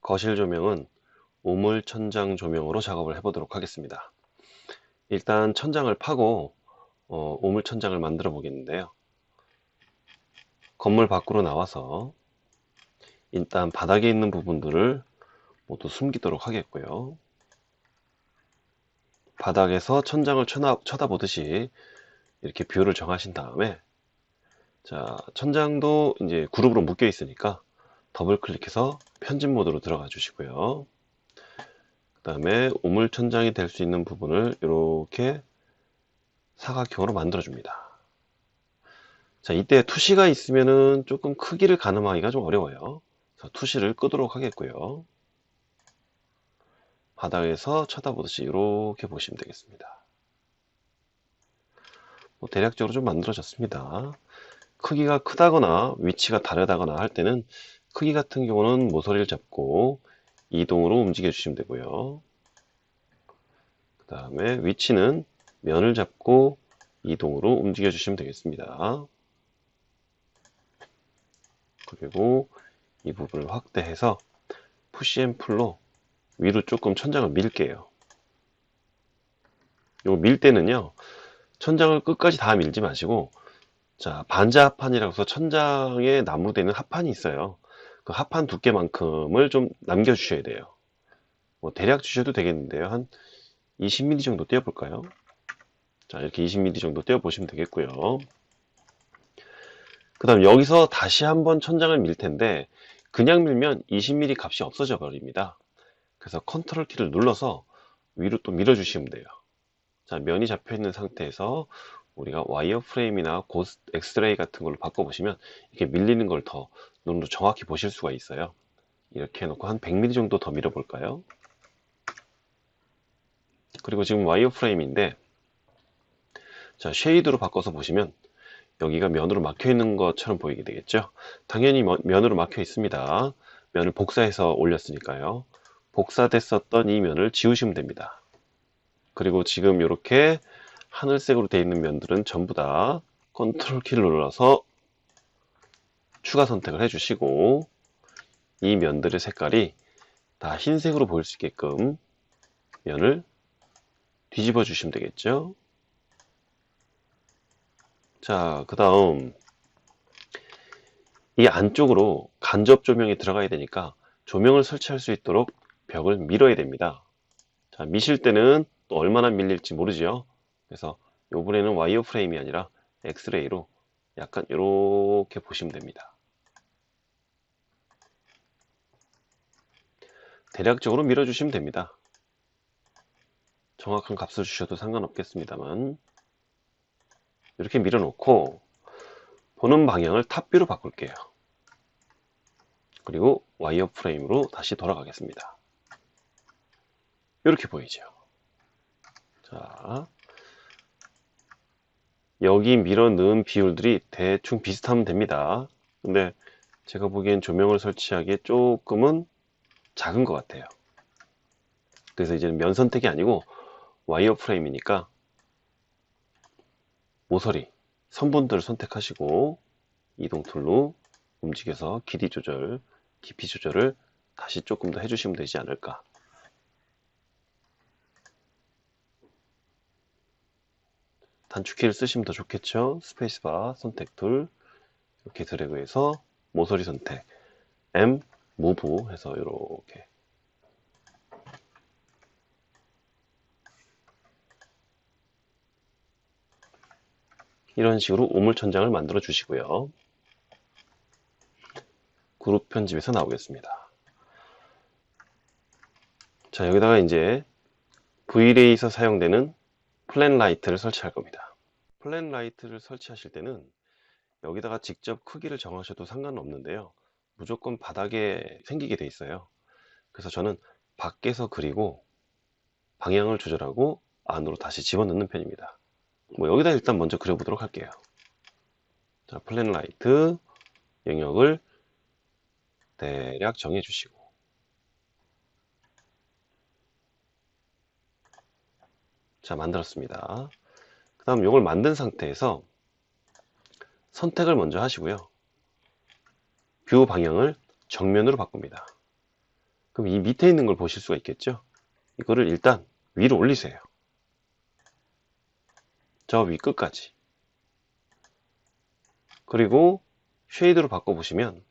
거실 조명은 우물 천장 조명으로 작업을 해보도록 하겠습니다. 일단 천장을 파고 우물 천장을 만들어 보겠는데요. 건물 밖으로 나와서 일단 바닥에 있는 부분들을 모두 숨기도록 하겠고요. 바닥에서 천장을 쳐다보듯이 이렇게 뷰를 정하신 다음에, 자, 천장도 이제 그룹으로 묶여 있으니까 더블 클릭해서 편집 모드로 들어가 주시고요. 그 다음에 우물 천장이 될 수 있는 부분을 이렇게 사각형으로 만들어 줍니다. 자, 이때 투시가 있으면은 조금 크기를 가늠하기가 좀 어려워요. 그래서 투시를 끄도록 하겠고요. 바닥에서 쳐다보듯이 이렇게 보시면 되겠습니다. 대략적으로 좀 만들어졌습니다. 크기가 크다거나 위치가 다르다거나 할 때는 크기 같은 경우는 모서리를 잡고 이동으로 움직여 주시면 되고요. 그 다음에 위치는 면을 잡고 이동으로 움직여 주시면 되겠습니다. 그리고 이 부분을 확대해서 푸시 앤 풀로 위로 조금 천장을 밀게요. 요거 밀 때는요, 천장을 끝까지 다 밀지 마시고, 자, 반자 합판이라고 해서 천장에 나무되는 합판이 있어요. 그 합판 두께만큼을 좀 남겨주셔야 돼요. 대략 주셔도 되겠는데요. 한 20mm 정도 떼어볼까요? 자, 이렇게 20mm 정도 떼어보시면 되겠고요. 그 다음 여기서 다시 한번 천장을 밀 텐데, 그냥 밀면 20mm 값이 없어져 버립니다. 그래서 컨트롤 키를 눌러서 위로 또 밀어주시면 돼요. 자, 면이 잡혀 있는 상태에서 우리가 와이어 프레임이나 고스 엑스레이 같은 걸로 바꿔보시면 이렇게 밀리는 걸 더 눈으로 정확히 보실 수가 있어요. 이렇게 해놓고 한 100mm 정도 더 밀어볼까요? 그리고 지금 와이어 프레임인데, 자, 쉐이드로 바꿔서 보시면 여기가 면으로 막혀 있는 것처럼 보이게 되겠죠? 당연히 면으로 막혀 있습니다. 면을 복사해서 올렸으니까요. 복사됐었던 이 면을 지우시면 됩니다. 그리고 지금 이렇게 하늘색으로 되어 있는 면들은 전부 다 컨트롤 키를 눌러서 추가 선택을 해주시고, 이 면들의 색깔이 다 흰색으로 보일 수 있게끔 면을 뒤집어 주시면 되겠죠. 자, 그 다음 이 안쪽으로 간접 조명이 들어가야 되니까 조명을 설치할 수 있도록 벽을 밀어야 됩니다. 자, 미실 때는 또 얼마나 밀릴지 모르죠. 그래서 이번에는 와이어 프레임이 아니라 엑스레이로 약간 이렇게 보시면 됩니다. 대략적으로 밀어주시면 됩니다. 정확한 값을 주셔도 상관없겠습니다만, 이렇게 밀어놓고 보는 방향을 탑뷰로 바꿀게요. 그리고 와이어 프레임으로 다시 돌아가겠습니다. 이렇게 보이죠. 자, 여기 밀어 넣은 비율들이 대충 비슷하면 됩니다. 근데 제가 보기엔 조명을 설치하기에 조금은 작은 것 같아요. 그래서 이제는 면 선택이 아니고 와이어 프레임이니까 모서리, 선분들을 선택하시고 이동 툴로 움직여서 길이 조절, 깊이 조절을 다시 조금 더 해주시면 되지 않을까. 단축키를 쓰시면 더 좋겠죠. 스페이스바 선택 툴 이렇게 드래그해서 모서리 선택 M 무브 해서 이렇게 이런 식으로 우물천장을 만들어 주시고요. 그룹 편집에서 나오겠습니다. 자, 여기다가 이제 V레이에서 사용되는 플랫 라이트를 설치할 겁니다. 플랫 라이트를 설치하실 때는 여기다가 직접 크기를 정하셔도 상관은 없는데요. 무조건 바닥에 생기게 돼 있어요. 그래서 저는 밖에서 그리고 방향을 조절하고 안으로 다시 집어넣는 편입니다. 여기다 일단 먼저 그려보도록 할게요. 자, 플랫 라이트 영역을 대략 정해 주시고, 자, 만들었습니다. 그 다음 이걸 만든 상태에서 선택을 먼저 하시고요. 뷰 방향을 정면으로 바꿉니다. 그럼 이 밑에 있는 걸 보실 수가 있겠죠? 이거를 일단 위로 올리세요. 저 위 끝까지. 그리고 쉐이드로 바꿔보시면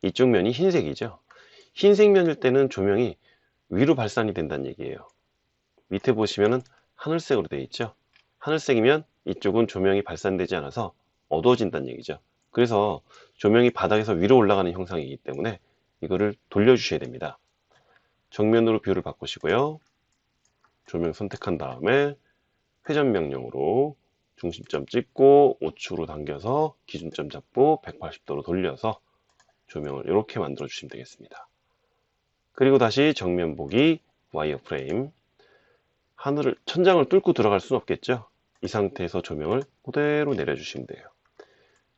이쪽 면이 흰색이죠. 흰색 면일 때는 조명이 위로 발산이 된다는 얘기예요. 밑에 보시면은 하늘색으로 되어 있죠. 하늘색이면 이쪽은 조명이 발산되지 않아서 어두워진다는 얘기죠. 그래서 조명이 바닥에서 위로 올라가는 형상이기 때문에 이거를 돌려주셔야 됩니다. 정면으로 뷰를 바꾸시고요. 조명 선택한 다음에 회전 명령으로 중심점 찍고 우측으로 당겨서 기준점 잡고 180도로 돌려서 조명을 이렇게 만들어 주시면 되겠습니다. 그리고 다시 정면 보기 와이어 프레임. 천장을 뚫고 들어갈 수는 없겠죠. 이 상태에서 조명을 그대로 내려주시면 돼요.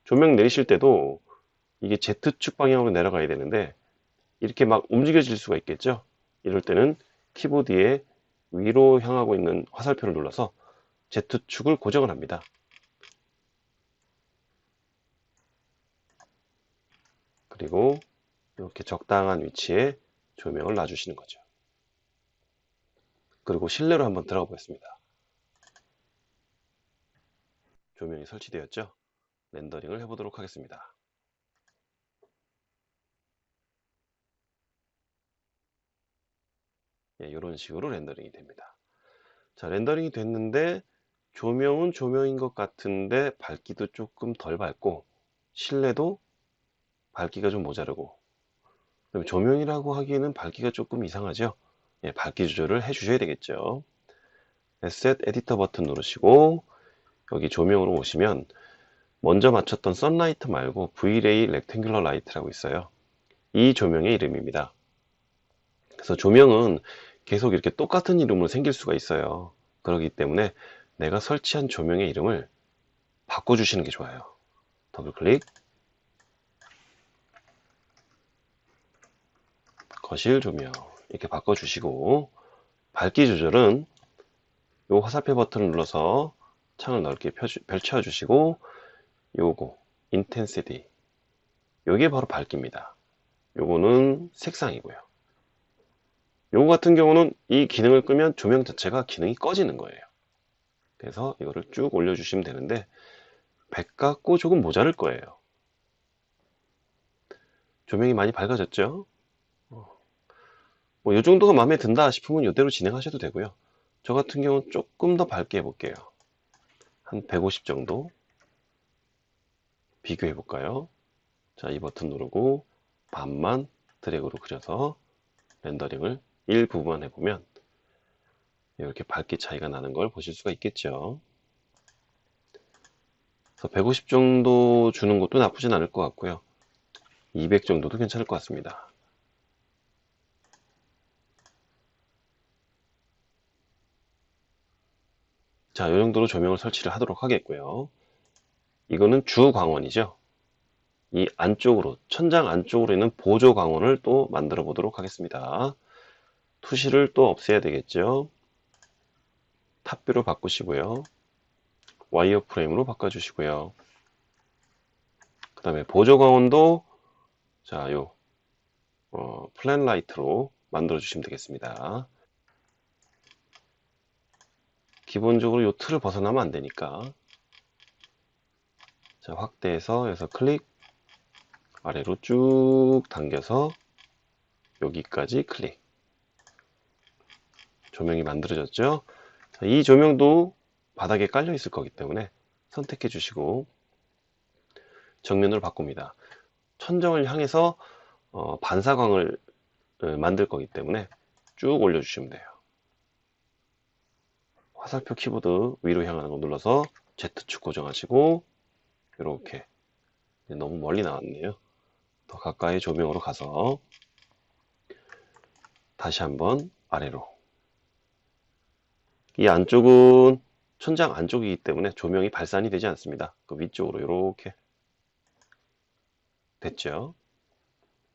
조명 내리실 때도 이게 Z축 방향으로 내려가야 되는데 이렇게 막 움직여질 수가 있겠죠. 이럴 때는 키보드에 위로 향하고 있는 화살표를 눌러서 Z축을 고정을 합니다. 그리고 이렇게 적당한 위치에 조명을 놔주시는 거죠. 그리고 실내로 한번 들어가 보겠습니다. 조명이 설치되었죠? 렌더링을 해보도록 하겠습니다. 예, 이런 식으로 렌더링이 됩니다. 자, 렌더링이 됐는데 조명은 조명인 것 같은데 밝기도 조금 덜 밝고 실내도 밝기가 좀 모자르고 조명이라고 하기에는 밝기가 조금 이상하죠. 예, 밝기 조절을 해 주셔야 되겠죠. 에셋 에디터 버튼 누르시고 여기 조명으로 오시면 먼저 맞췄던 선라이트 말고 V-Ray 렉탱귤러 라이트라고 있어요. 이 조명의 이름입니다. 그래서 조명은 계속 이렇게 똑같은 이름으로 생길 수가 있어요. 그렇기 때문에 내가 설치한 조명의 이름을 바꿔주시는 게 좋아요. 더블 클릭, 거실 조명 이렇게 바꿔주시고 밝기 조절은 이 화살표 버튼을 눌러서 창을 넓게 펼쳐주시고 요거 인텐시티 요게 바로 밝기입니다. 요거는 색상이고요. 요거 같은 경우는 이 기능을 끄면 조명 자체가 기능이 꺼지는 거예요. 그래서 이거를 쭉 올려주시면 되는데 100 같고 조금 모자랄 거예요. 조명이 많이 밝아졌죠? 뭐 이 정도가 마음에 든다 싶으면 이대로 진행하셔도 되고요. 저 같은 경우는 조금 더 밝게 해볼게요. 한 150 정도 비교해 볼까요? 자, 이 버튼 누르고 반만 드래그로 그려서 렌더링을 일부분만 해보면 이렇게 밝기 차이가 나는 걸 보실 수가 있겠죠. 그래서 150 정도 주는 것도 나쁘진 않을 것 같고요. 200 정도도 괜찮을 것 같습니다. 자, 이 정도로 조명을 설치를 하도록 하겠고요. 이거는 주 광원이죠. 이 안쪽으로, 천장 안쪽으로 있는 보조 광원을 또 만들어 보도록 하겠습니다. 투시를 또 없애야 되겠죠. 탑뷰로 바꾸시고요. 와이어 프레임으로 바꿔주시고요. 그 다음에 보조 광원도 자, 플랜 라이트로 만들어 주시면 되겠습니다. 기본적으로 이 틀을 벗어나면 안 되니까. 자, 확대해서 여기서 클릭, 아래로 쭉 당겨서 여기까지 클릭. 조명이 만들어졌죠? 자, 이 조명도 바닥에 깔려 있을 거기 때문에 선택해 주시고 정면으로 바꿉니다. 천정을 향해서 반사광을 만들 거기 때문에 쭉 올려주시면 돼요. 화살표 키보드 위로 향하는 거 눌러서 Z축 고정하시고 이렇게 너무 멀리 나왔네요. 더 가까이 조명으로 가서 다시 한번 아래로. 이 안쪽은 천장 안쪽이기 때문에 조명이 발산이 되지 않습니다. 그 위쪽으로 이렇게 됐죠.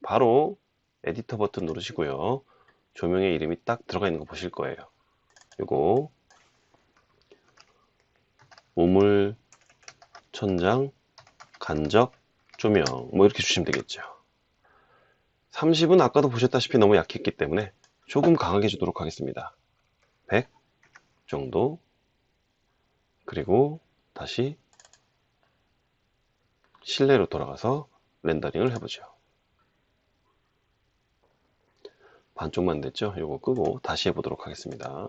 바로 에디터 버튼 누르시고요. 조명의 이름이 딱 들어가 있는 거 보실 거예요. 이거 우물 천장 간접 조명 뭐 이렇게 주시면 되겠죠. 30은 아까도 보셨다시피 너무 약했기 때문에 조금 강하게 주도록 하겠습니다. 100 정도. 그리고 다시 실내로 돌아가서 렌더링을 해보죠. 반쪽만 됐죠? 이거 끄고 다시 해보도록 하겠습니다.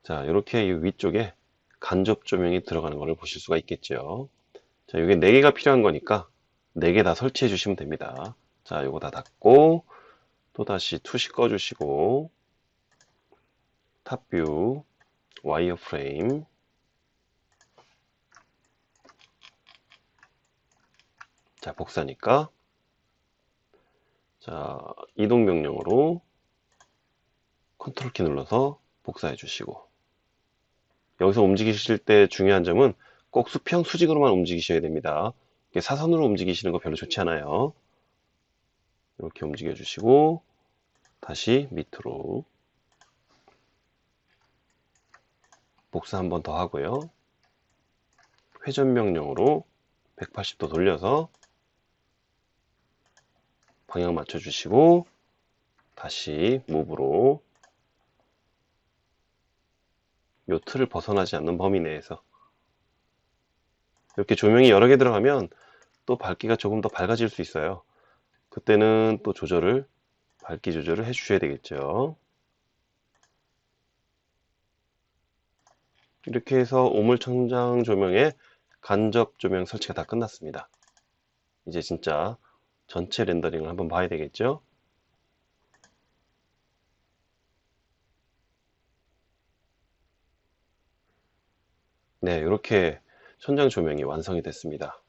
자, 이렇게 이 위쪽에 간접 조명이 들어가는 것을 보실 수가 있겠죠. 자, 이게 4개가 필요한 거니까 4개 다 설치해 주시면 됩니다. 자, 이거 다 닫고 또다시 투시 꺼주시고 탑뷰, 와이어프레임. 자, 복사니까 자, 이동 명령으로 컨트롤 키 눌러서 복사해 주시고 여기서 움직이실 때 중요한 점은 꼭 수평 수직으로만 움직이셔야 됩니다. 사선으로 움직이시는 거 별로 좋지 않아요. 이렇게 움직여 주시고 다시 밑으로 복사 한 번 더 하고요. 회전 명령으로 180도 돌려서 방향 맞춰 주시고 다시 무브로 요 틀을 벗어나지 않는 범위 내에서 이렇게 조명이 여러 개 들어가면 또 밝기가 조금 더 밝아질 수 있어요. 그때는 또 밝기 조절을 해 주셔야 되겠죠. 이렇게 해서 우물천장 조명의 간접 조명 설치가 다 끝났습니다. 이제 진짜 전체 렌더링을 한번 봐야 되겠죠. 네, 이렇게 천장 조명이 완성이 됐습니다.